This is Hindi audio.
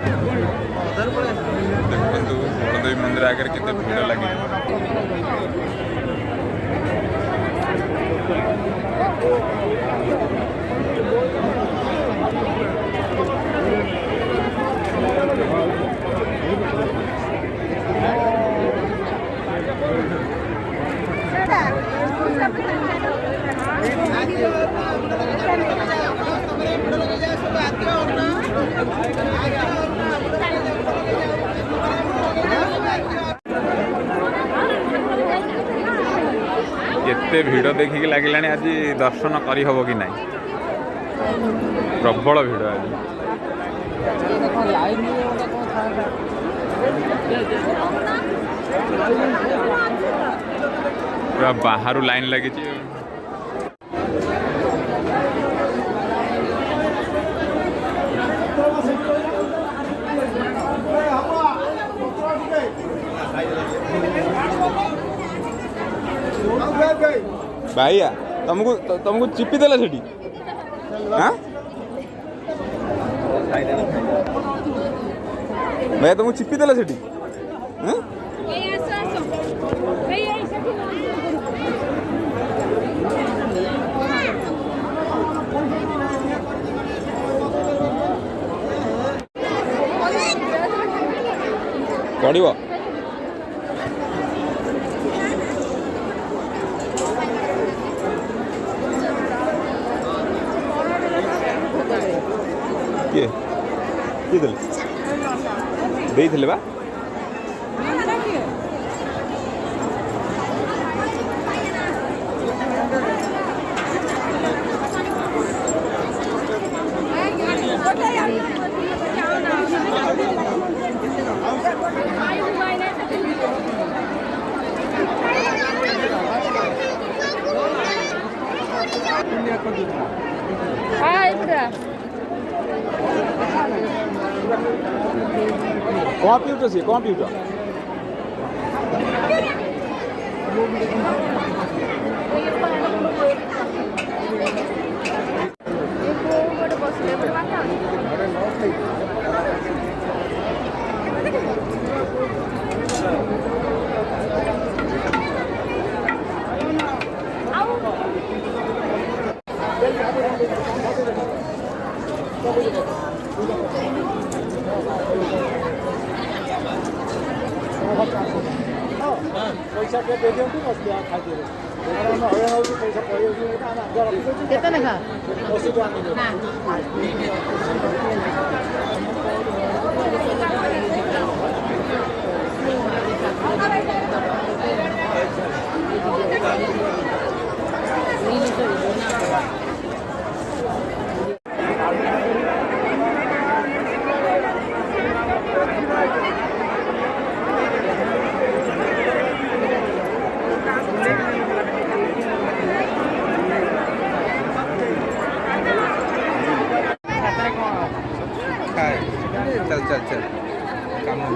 देखो बड़देवी मंदिर आगे केते भीड़ लगी। एते भिड़ देखिक लगे आज दर्शन करी हबो कि नहीं, प्रबल भिड़ आज। पूरा बाहर लाइन लगी। भाइया तुमको चिपी देला सेठी? हाँ भैया तुमको चिपी देला सेठी? हाँ पड़िबो किए देले बा कंप्यूटर से कंप्यूटर पैसा के दे दियो बस क्या खा दे पैसा कितना लगा 80 चल चल चल काम हो